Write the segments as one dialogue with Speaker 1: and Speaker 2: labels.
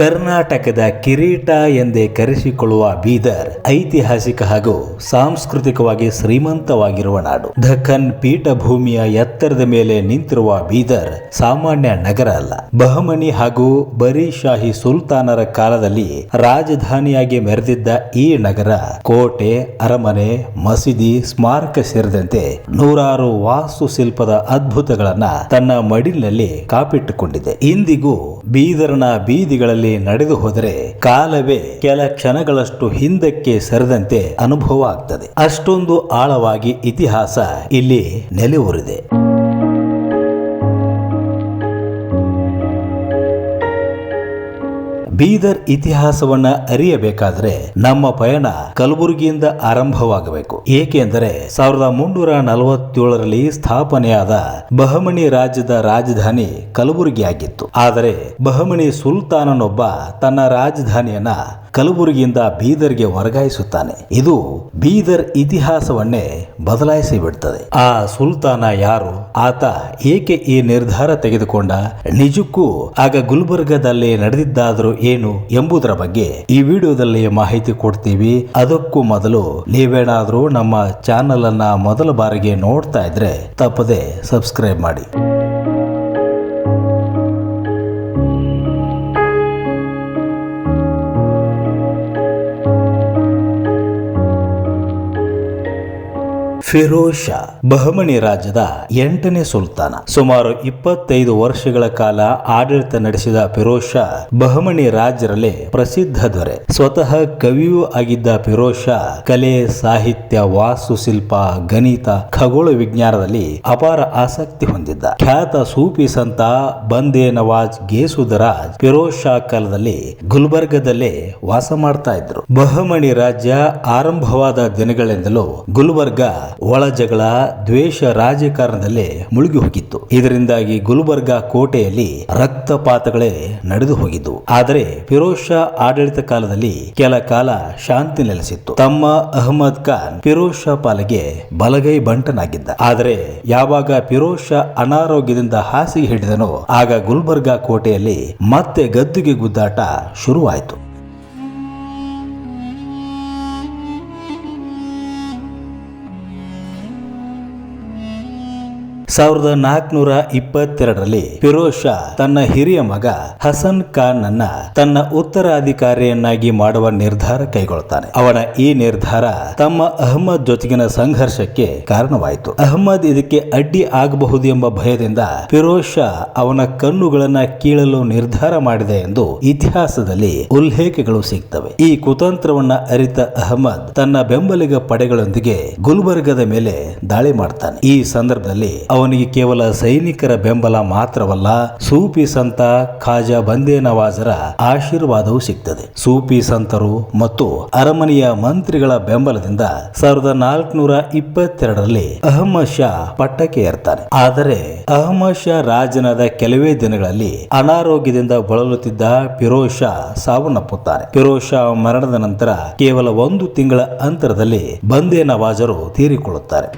Speaker 1: ಕರ್ನಾಟಕದ ಕಿರೀಟ ಎಂದೇ ಕರೆಸಿಕೊಳ್ಳುವ ಬೀದರ್ ಐತಿಹಾಸಿಕ ಹಾಗೂ ಸಾಂಸ್ಕೃತಿಕವಾಗಿ ಶ್ರೀಮಂತವಾಗಿರುವ ನಾಡು. ದಖನ್ ಪೀಠಭೂಮಿಯ ಎತ್ತರದ ಮೇಲೆ ನಿಂತಿರುವ ಬೀದರ್ ಸಾಮಾನ್ಯ ನಗರ ಅಲ್ಲ. ಬಹಮನಿ ಹಾಗೂ ಬರೀಶಾಹಿ ಸುಲ್ತಾನರ ಕಾಲದಲ್ಲಿ ರಾಜಧಾನಿಯಾಗಿ ಮೆರೆದಿದ್ದ ಈ ನಗರ ಕೋಟೆ, ಅರಮನೆ, ಮಸೀದಿ, ಸ್ಮಾರಕ ಸೇರಿದಂತೆ ನೂರಾರು ವಾಸ್ತುಶಿಲ್ಪದ ಅದ್ಭುತಗಳನ್ನ ತನ್ನ ಮಡಿಲಿನಲ್ಲಿ ಕಾಪಿಟ್ಟುಕೊಂಡಿದೆ. ಇಂದಿಗೂ ಬೀದರ್ನ ಬೀದಿಗಳಲ್ಲಿ ನಡೆದು ಹೋದರೆ ಕಾಲವೇ ಕೆಲ ಕ್ಷಣಗಳಷ್ಟು ಹಿಂದಕ್ಕೆ ಸರಿದಂತೆ ಅನುಭವ ಆಗ್ತದೆ. ಅಷ್ಟೊಂದು ಆಳವಾಗಿ ಇತಿಹಾಸ ಇಲ್ಲಿ ನೆಲೆಯೂರಿದೆ. ಬೀದರ್ ಇತಿಹಾಸವನ್ನ ಅರಿಯಬೇಕಾದ್ರೆ ನಮ್ಮ ಪಯಣ ಕಲಬುರಗಿಯಿಂದ ಆರಂಭವಾಗಬೇಕು. ಏಕೆಂದರೆ 1347ರಲ್ಲಿ ಸ್ಥಾಪನೆಯಾದ ಬಹಮನಿ ರಾಜ್ಯದ ರಾಜಧಾನಿ ಕಲಬುರಗಿಯಾಗಿತ್ತು. ಆದರೆ ಬಹಮನಿ ಸುಲ್ತಾನನೊಬ್ಬ ತನ್ನ ರಾಜಧಾನಿಯನ್ನ ಕಲಬುರಗಿಯಿಂದ ಬೀದರ್ಗೆ ವರ್ಗಾಯಿಸುತ್ತಾನೆ. ಇದು ಬೀದರ್ ಇತಿಹಾಸವನ್ನೇ ಬದಲಾಯಿಸಿ ಬಿಡ್ತದೆ. ಆ ಸುಲ್ತಾನ ಯಾರು? ಆತ ಏಕೆ ಈ ನಿರ್ಧಾರ ತೆಗೆದುಕೊಂಡ? ನಿಜಕ್ಕೂ ಆಗ ಗುಲ್ಬರ್ಗದಲ್ಲಿ ನಡೆದಿದ್ದಾದರೂ ಏನು ಎಂಬುದರ ಬಗ್ಗೆ ಈ ವಿಡಿಯೋದಲ್ಲಿ ಮಾಹಿತಿ ಕೊಡ್ತೀವಿ. ಅದಕ್ಕೂ ಮೊದಲು ನೀವೇನಾದ್ರೂ ನಮ್ಮ ಚಾನೆಲ್ ಅನ್ನ ಮೊದಲ ಬಾರಿಗೆ ನೋಡ್ತಾ ಇದ್ರೆ ತಪ್ಪದೆ ಸಬ್ಸ್ಕ್ರೈಬ್ ಮಾಡಿ. ಫಿರೋಜ್ ಶಾ ಬಹಮನಿ ರಾಜ್ಯದ 8ನೇ ಸುಲ್ತಾನ. ಸುಮಾರು 25 ವರ್ಷಗಳ ಕಾಲ ಆಡಳಿತ ನಡೆಸಿದ ಫಿರೋಜ್ ಶಾ ಬಹಮನಿ ರಾಜ್ಯರಲ್ಲೇ ಪ್ರಸಿದ್ಧ ದೊರೆ. ಸ್ವತಃ ಕವಿಯೂ ಆಗಿದ್ದ ಫಿರೋಜ್ ಶಾ ಕಲೆ, ಸಾಹಿತ್ಯ, ವಾಸ್ತುಶಿಲ್ಪ, ಗಣಿತ, ಖಗೋಳ ವಿಜ್ಞಾನದಲ್ಲಿ ಅಪಾರ ಆಸಕ್ತಿ ಹೊಂದಿದ್ದ. ಖ್ಯಾತ ಸೂಫಿ ಸಂತ ಬಂದೇ ನವಾಜ್ ಗೇಸುದರಾಜ್ ಫಿರೋಜ್ ಶಾ ಕಾಲದಲ್ಲಿ ಗುಲ್ಬರ್ಗದಲ್ಲೇ ವಾಸ ಮಾಡ್ತಾ ಇದ್ರು. ಬಹಮನಿ ರಾಜ್ಯ ಆರಂಭವಾದ ದಿನಗಳಿಂದಲೂ ಗುಲ್ಬರ್ಗ ಒಳ ಜಗಳ, ದ್ವೇಷ, ರಾಜಕಾರಣದಲ್ಲೇ ಮುಳುಗಿ ಹೋಗಿತ್ತು. ಇದರಿಂದಾಗಿ ಗುಲ್ಬರ್ಗಾ ಕೋಟೆಯಲ್ಲಿ ರಕ್ತಪಾತಗಳೇ ನಡೆದು ಹೋಗಿದ್ದು. ಆದರೆ ಫಿರೋಜ್ ಶಾ ಆಡಳಿತ ಕಾಲದಲ್ಲಿ ಕೆಲ ಕಾಲ ಶಾಂತಿ ನೆಲೆಸಿತ್ತು. ತಮ್ಮ ಅಹಮದ್ ಖಾನ್ ಫಿರೋಜ್ ಶಾ ಪಾಲಿಗೆ ಬಲಗೈ ಬಂಟನಾಗಿದ್ದ. ಆದರೆ ಯಾವಾಗ ಫಿರೋಜ್ ಶಾ ಅನಾರೋಗ್ಯದಿಂದ ಹಾಸಿಗೆ ಹಿಡಿದನೋ ಆಗ ಗುಲ್ಬರ್ಗಾ ಕೋಟೆಯಲ್ಲಿ ಮತ್ತೆ ಗದ್ದುಗೆ ಗುದ್ದಾಟ ಶುರುವಾಯಿತು. 1422ರಲ್ಲಿ ಫಿರೋಜ್ ಶಾ ತನ್ನ ಹಿರಿಯ ಮಗ ಹಸನ್ ಖಾನ್ ಅನ್ನ ತನ್ನ ಉತ್ತರಾಧಿಕಾರಿಯನ್ನಾಗಿ ಮಾಡುವ ನಿರ್ಧಾರ ಕೈಗೊಳ್ತಾನೆ. ಅವನ ಈ ನಿರ್ಧಾರ ತಮ್ಮ ಅಹಮದ್ ಜೊತೆಗಿನ ಸಂಘರ್ಷಕ್ಕೆ ಕಾರಣವಾಯಿತು. ಅಹಮದ್ ಇದಕ್ಕೆ ಅಡ್ಡಿ ಆಗಬಹುದು ಎಂಬ ಭಯದಿಂದ ಫಿರೋಜ್ ಶಾ ಅವನ ಕಣ್ಣುಗಳನ್ನ ಕೀಳಲು ನಿರ್ಧಾರ ಮಾಡಿದೆ ಎಂದು ಇತಿಹಾಸದಲ್ಲಿ ಉಲ್ಲೇಖಗಳು ಸಿಗ್ತವೆ. ಈ ಕುತಂತ್ರವನ್ನ ಅರಿತ ಅಹಮದ್ ತನ್ನ ಬೆಂಬಲಿಗ ಪಡೆಗಳೊಂದಿಗೆ ಗುಲ್ಬರ್ಗದ ಮೇಲೆ ದಾಳಿ ಮಾಡ್ತಾನೆ. ಈ ಸಂದರ್ಭದಲ್ಲಿ ಅವನಿಗೆ ಕೇವಲ ಸೈನಿಕರ ಬೆಂಬಲ ಮಾತ್ರವಲ್ಲ, ಸೂಫಿ ಸಂತ ಖಾಜಾ ಬಂದೇ ನವಾಜರ ಆಶೀರ್ವಾದವೂ ಸಿಗ್ತದೆ. ಸೂಫಿ ಸಂತರು ಮತ್ತು ಅರಮನೆಯ ಮಂತ್ರಿಗಳ ಬೆಂಬಲದಿಂದ 1422ರಲ್ಲಿ ಅಹಮದ್ ಶಾ ಪಟ್ಟಕ್ಕೆ ಏರ್ತಾನೆ. ಆದರೆ ಅಹಮದ್ ಶಾ ರಾಜನಾದ ಕೆಲವೇ ದಿನಗಳಲ್ಲಿ ಅನಾರೋಗ್ಯದಿಂದ ಬಳಲುತ್ತಿದ್ದ ಫಿರೋಜ್ ಶಾ ಸಾವನ್ನಪ್ಪುತ್ತಾನೆ. ಫಿರೋಜ್ ಶಾ ಮರಣದ ನಂತರ ಕೇವಲ 1 ತಿಂಗಳ ಅಂತರದಲ್ಲಿ ಬಂದೇ ನವಾಜರು ತೀರಿಕೊಳ್ಳುತ್ತಾರೆ.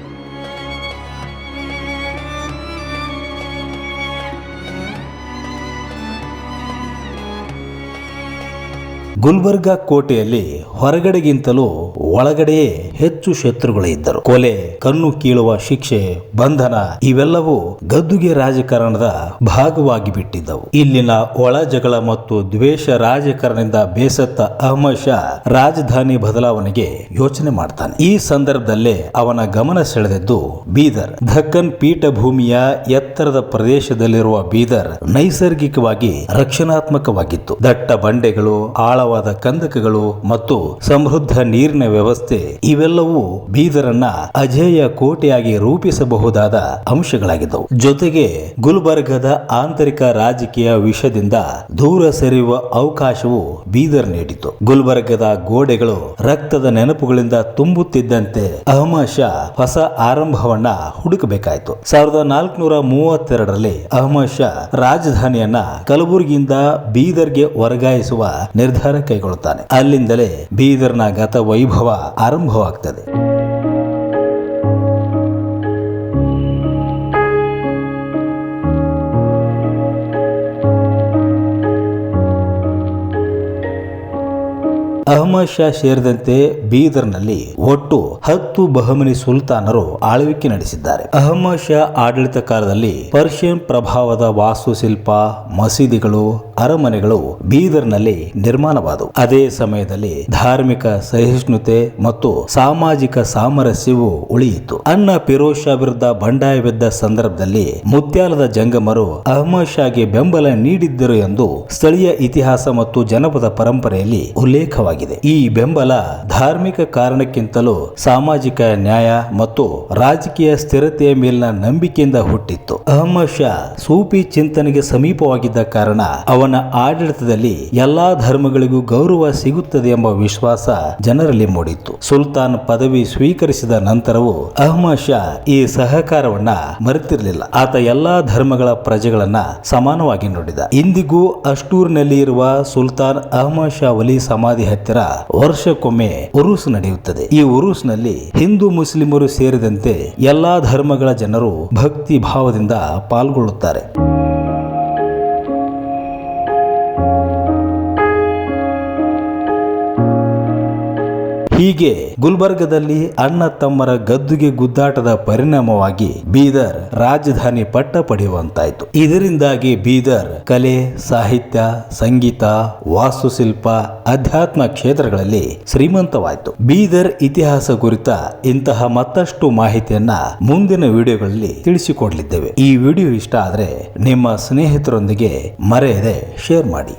Speaker 1: ಗುಲ್ಬರ್ಗಾ ಕೋಟೆಯಲ್ಲಿ ಹೊರಗಡೆಗಿಂತಲೂ ಒಳಗಡೆಯೇ ಹೆಚ್ಚು ಶತ್ರುಗಳು ಇದ್ದರು. ಕೊಲೆ, ಕಣ್ಣು ಕೀಳುವ ಶಿಕ್ಷೆ, ಬಂಧನ ಇವೆಲ್ಲವೂ ಗದ್ದುಗೆ ರಾಜಕಾರಣದ ಭಾಗವಾಗಿ ಬಿಟ್ಟಿದ್ದವು. ಇಲ್ಲಿನ ಒಳ ಜಗಳ ಮತ್ತು ದ್ವೇಷ ರಾಜಕಾರಣದಿಂದ ಬೇಸತ್ತ ಅಹಮದ್ ಶಾ ರಾಜಧಾನಿ ಬದಲಾವಣೆಗೆ ಯೋಚನೆ ಮಾಡ್ತಾನೆ. ಈ ಸಂದರ್ಭದಲ್ಲೇ ಅವನ ಗಮನ ಸೆಳೆದಿದ್ದು ಬೀದರ್. ದಖನ್ ಪೀಠಭೂಮಿಯ ಎತ್ತರದ ಪ್ರದೇಶದಲ್ಲಿರುವ ಬೀದರ್ ನೈಸರ್ಗಿಕವಾಗಿ ರಕ್ಷಣಾತ್ಮಕವಾಗಿತ್ತು. ದಟ್ಟ ಬಂಡೆಗಳು, ಆಳವಾದ ಕಂದಕಗಳು ಮತ್ತು ಸಮೃದ್ಧ ನೀರಿನ ವ್ಯವಸ್ಥೆ ಇವೆಲ್ಲವೂ ಬೀದರನ್ನ ಅಜೇಯ ಕೋಟೆಯಾಗಿ ರೂಪಿಸಬಹುದಾದ ಅಂಶಗಳಾಗಿದ್ದವು. ಜೊತೆಗೆ ಗುಲ್ಬರ್ಗದ ಆಂತರಿಕ ರಾಜಕೀಯ ವಿಷಯದಿಂದ ದೂರ ಸರಿಯುವ ಅವಕಾಶವು ಬೀದರ್ ನೀಡಿತು. ಗುಲ್ಬರ್ಗದ ಗೋಡೆಗಳು ರಕ್ತದ ನೆನಪುಗಳಿಂದ ತುಂಬುತ್ತಿದ್ದಂತೆ ಅಹಮದ್ ಶಾ ಹೊಸ ಆರಂಭವನ್ನ ಹುಡುಕಬೇಕಾಯಿತು. 1432ರಲ್ಲಿ ಅಹಮದ್ ಶಾ ರಾಜಧಾನಿಯನ್ನ ಕಲಬುರಗಿಯಿಂದ ಬೀದರ್ಗೆ ವರ್ಗಾಯಿಸುವ ನಿರ್ಧಾರ ಕೈಗೊಳ್ಳುತ್ತಾನೆ. ಅಲ್ಲಿಂದಲೇ ಬೀದರ್ನ ಗತ ವೈಭವ ಆರಂಭವಾಗ್ತದೆ. ಅಹಮದ್ ಶಾ ಸೇರಿದಂತೆ ಬೀದರ್ನಲ್ಲಿ ಒಟ್ಟು 10 ಬಹಮನಿ ಸುಲ್ತಾನರು ಆಳ್ವಿಕೆ ನಡೆಸಿದ್ದಾರೆ. ಅಹಮದ್ ಶಾ ಆಡಳಿತ ಕಾಲದಲ್ಲಿ ಪರ್ಷಿಯನ್ ಪ್ರಭಾವದ ವಾಸ್ತುಶಿಲ್ಪ, ಮಸೀದಿಗಳು, ಅರಮನೆಗಳು ಬೀದರ್ನಲ್ಲಿ ನಿರ್ಮಾಣವಾದವು. ಅದೇ ಸಮಯದಲ್ಲಿ ಧಾರ್ಮಿಕ ಸಹಿಷ್ಣುತೆ ಮತ್ತು ಸಾಮಾಜಿಕ ಸಾಮರಸ್ಯವು ಉಳಿಯಿತು. ಅಣ್ಣ ಫಿರೋಜ್ ಶಾ ವಿರುದ್ಧ ಬಂಡಾಯವೆದ್ದ ಸಂದರ್ಭದಲ್ಲಿ ಮುತ್ಯಾಲದ ಜಂಗಮರು ಅಹಮದ್ ಶಾಗೆ ಬೆಂಬಲ ನೀಡಿದ್ದರು ಎಂದು ಸ್ಥಳೀಯ ಇತಿಹಾಸ ಮತ್ತು ಜನಪದ ಪರಂಪರೆಯಲ್ಲಿ ಉಲ್ಲೇಖವಾಗಿದೆ. ಈ ಬೆಂಬಲ ಧಾರ್ಮಿಕ ಕಾರಣಕ್ಕಿಂತಲೂ ಸಾಮಾಜಿಕ ನ್ಯಾಯ ಮತ್ತು ರಾಜಕೀಯ ಸ್ಥಿರತೆಯ ಮೇಲಿನ ನಂಬಿಕೆಯಿಂದ ಹುಟ್ಟಿತ್ತು. ಅಹಮದ್ ಶಾ ಸೂಫಿ ಚಿಂತನೆಗೆ ಸಮೀಪವಾಗಿದ್ದ ಕಾರಣ ಅವನ ಆಡಳಿತದಲ್ಲಿ ಎಲ್ಲಾ ಧರ್ಮಗಳಿಗೂ ಗೌರವ ಸಿಗುತ್ತದೆ ಎಂಬ ವಿಶ್ವಾಸ ಜನರಲ್ಲಿ ಮೂಡಿತ್ತು. ಸುಲ್ತಾನ್ ಪದವಿ ಸ್ವೀಕರಿಸಿದ ನಂತರವೂ ಅಹಮದ್ ಶಾ ಈ ಸಹಕಾರವನ್ನ ಮರೆತಿರಲಿಲ್ಲ. ಆತ ಎಲ್ಲಾ ಧರ್ಮಗಳ ಪ್ರಜೆಗಳನ್ನ ಸಮಾನವಾಗಿ ನೋಡಿದ. ಇಂದಿಗೂ ಅಷ್ಟೂರಿನಲ್ಲಿ ಇರುವ ಸುಲ್ತಾನ್ ಅಹಮದ್ ಶಾ ವಲಿ ಸಮಾಧಿ ಹತ್ತಿರ ವರ್ಷಕ್ಕೊಮ್ಮೆ ಉರುಸ್ ನಡೆಯುತ್ತದೆ. ಈ ಉರುಸ್ನಲ್ಲಿ ಹಿಂದೂ ಮುಸ್ಲಿಮರು ಸೇರಿದಂತೆ ಎಲ್ಲಾ ಧರ್ಮಗಳ ಜನರು ಭಕ್ತಿ ಭಾವದಿಂದ ಪಾಲ್ಗೊಳ್ಳುತ್ತಾರೆ. ಹೀಗೆ ಗುಲ್ಬರ್ಗದಲ್ಲಿ ಅಣ್ಣ ತಮ್ಮರ ಗದ್ದುಗೆ ಗುದ್ದಾಟದ ಪರಿಣಾಮವಾಗಿ ಬೀದರ್ ರಾಜಧಾನಿ ಪಟ್ಟ ಪಡೆಯುವಂತಾಯಿತು. ಇದರಿಂದಾಗಿ ಬೀದರ್ ಕಲೆ, ಸಾಹಿತ್ಯ, ಸಂಗೀತ, ವಾಸ್ತುಶಿಲ್ಪ, ಅಧ್ಯಾತ್ಮ ಕ್ಷೇತ್ರಗಳಲ್ಲಿ ಶ್ರೀಮಂತವಾಯಿತು. ಬೀದರ್ ಇತಿಹಾಸ ಕುರಿತ ಇಂತಹ ಮತ್ತಷ್ಟು ಮಾಹಿತಿಯನ್ನ ಮುಂದಿನ ವಿಡಿಯೋಗಳಲ್ಲಿ ತಿಳಿಸಿಕೊಡಲಿದ್ದೇವೆ. ಈ ವಿಡಿಯೋ ಇಷ್ಟ ಆದ್ರೆ ನಿಮ್ಮ ಸ್ನೇಹಿತರೊಂದಿಗೆ ಮರೆಯದೆ ಶೇರ್ ಮಾಡಿ.